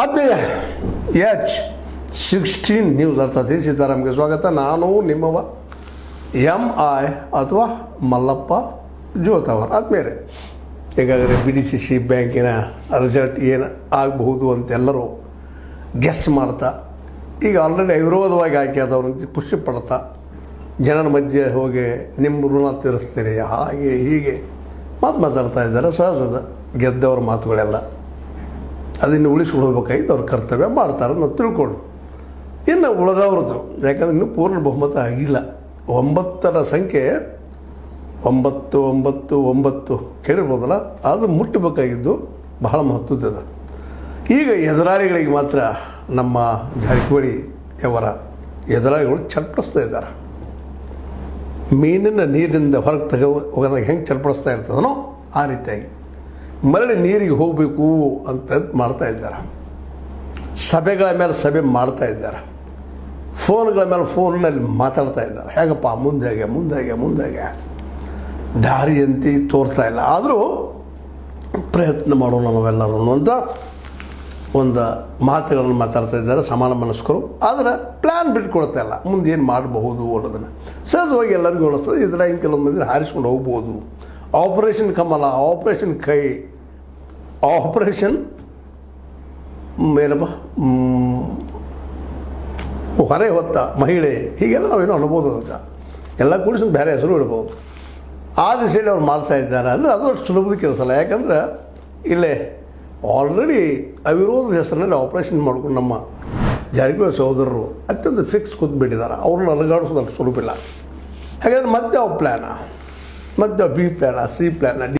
ಆತ್ಮೀಯ H16 news ಅರ್ಥಾತ್ ಸೀತಾರಾಮ್ಗೆ ಸ್ವಾಗತ. ನಾನು ನಿಮ್ಮವ MI ಅಥವಾ ಮಲ್ಲಪ್ಪ ಜೋತವರ್. ಆತ್ಮೀಯರೇ, ಈಗಾಗಲೇ BDCC ಬ್ಯಾಂಕಿನ ರಿಸಲ್ಟ್ ಏನು ಆಗಬಹುದು ಅಂತೆಲ್ಲರೂ ಗೆಸ್ ಮಾಡ್ತಾ, ಈಗ ಆಲ್ರೆಡಿ ಅವಿರೋಧವಾಗಿ ಆಯ್ಕೆ ಆದವ್ರಂತ ಖುಷಿ ಪಡ್ತಾ, ಜನರ ಮಧ್ಯೆ ಹೋಗಿ ನಿಮ್ಮ ಋಣ ತೀರಿಸ್ತೀರಿ ಹಾಗೆ ಹೀಗೆ ಮಾತಾಡ್ತಾ ಇದ್ದಾರೆ. ಸಹಜದ ಗೆದ್ದವ್ರ ಮಾತುಗಳೆಲ್ಲ ಅದನ್ನು ಉಳಿಸ್ಕೊಂಡು ಹೋಗ್ಬೇಕಾಗಿತ್ತು, ಅವ್ರ ಕರ್ತವ್ಯ ಮಾಡ್ತಾರೆ ಅಂತ ತಿಳ್ಕೊಂಡು. ಇನ್ನು ಉಳಿದವ್ರದ್ದು, ಯಾಕಂದ್ರೆ ಇನ್ನೂ ಪೂರ್ಣ ಬಹುಮತ ಆಗಿಲ್ಲ. 9ರ ಸಂಖ್ಯೆ 999 ಕೇಳಿರ್ಬೋದಲ್ಲ, ಅದು ಮುಟ್ಟಬೇಕಾಗಿದ್ದು ಬಹಳ ಮಹತ್ವದ. ಈಗ ಎದುರಾಳಿಗಳಿಗೆ ಮಾತ್ರ ನಮ್ಮ ಜಾರಕಿಹೊಳಿ ಅವರ ಎದುರಾಳಿಗಳು ಚಟ್ಪಡಿಸ್ತಾ ಇದ್ದಾರೆ. ಮೀನಿನ ನೀರಿನಿಂದ ಹೊರಗೆ ಹೋಗೋದಾಗ ಹೆಂಗೆ ಚಟ್ಪಡಿಸ್ತಾ ಇರ್ತದನೋ ಆ ರೀತಿಯಾಗಿ ಮರಳಿ ನೀರಿಗೆ ಹೋಗಬೇಕು ಅಂತ ಮಾಡ್ತಾ ಇದ್ದಾರೆ. ಸಭೆಗಳ ಮೇಲೆ ಸಭೆ ಮಾಡ್ತಾ ಇದ್ದಾರೆ, ಫೋನ್ಗಳ ಮೇಲೆ ಫೋನ್ನಲ್ಲಿ ಮಾತಾಡ್ತಾ ಇದ್ದಾರೆ. ಹೇಗಪ್ಪ ಮುಂದೆ ದಾರಿಯಂತೆ ತೋರ್ತಾ ಇಲ್ಲ, ಆದರೂ ಪ್ರಯತ್ನ ಮಾಡೋಣ ನಾವೆಲ್ಲರೂ ಅಂತ ಒಂದು ಮಾತುಗಳನ್ನು ಮಾತಾಡ್ತಾ ಇದ್ದಾರೆ ಸಮಾನ ಮನಸ್ಕರು. ಆದರೆ ಪ್ಲ್ಯಾನ್ ಬಿಟ್ಕೊಡ್ತಾ ಇಲ್ಲ, ಮುಂದೆ ಏನು ಮಾಡಬಹುದು ಅನ್ನೋದನ್ನು. ಸಹಜವಾಗಿ ಎಲ್ಲರಿಗೂ ಅನಿಸ್ತದೆ ಇದ್ರಾಗ ಕೆಲವೊಂದು ಮಂದಿ ಹಾರಿಸ್ಕೊಂಡು ಹೋಗ್ಬೋದು. ಆಪರೇಷನ್ ಕಮಲ, ಆಪರೇಷನ್ ಕೈ, ಆಪರೇಷನ್ ಏನಪ್ಪ ಹೊರೆ ಹೊತ್ತ ಮಹಿಳೆ, ಹೀಗೆಲ್ಲ ನಾವೇನೋ ಅನ್ಬೋದು. ಅದಕ್ಕೆ ಎಲ್ಲ ಕೂಡಿಸಿ ಬೇರೆ ಹೆಸರು ಇಡ್ಬೋದು. ಆ ದಿಸೆಯಲ್ಲಿ ಅವ್ರು ಮಾಡ್ತಾ ಇದ್ದಾರೆ ಅಂದರೆ ಅದು ಅಷ್ಟು ಸುಲಭದ ಕೆಲಸ ಅಲ್ಲ. ಯಾಕಂದ್ರೆ ಇಲ್ಲೇ ಆಲ್ರೆಡಿ ಅವಿರೋಧದ ಹೆಸರಿನಲ್ಲಿ ಆಪರೇಷನ್ ಮಾಡ್ಕೊಂಡು ನಮ್ಮ ಜಾರಕಿಹೊಳಿ ಸಹೋದರರು ಅತ್ಯಂತ ಫಿಕ್ಸ್ ಕೂತ್ಬಿಟ್ಟಿದ್ದಾರೆ. ಅವ್ರನ್ನ ಅಲಗಾಡಿಸೋದು ಅಷ್ಟು ಸುಲಭ ಇಲ್ಲ. ಹಾಗಾದ್ರೆ ಮತ್ತೆ ಅವ್ರ ಪ್ಲ್ಯಾನ, ಮತ್ತೆ ಬಿ ಪ್ಲ್ಯಾನ, ಸಿ ಪ್ಲ್ಯಾನ,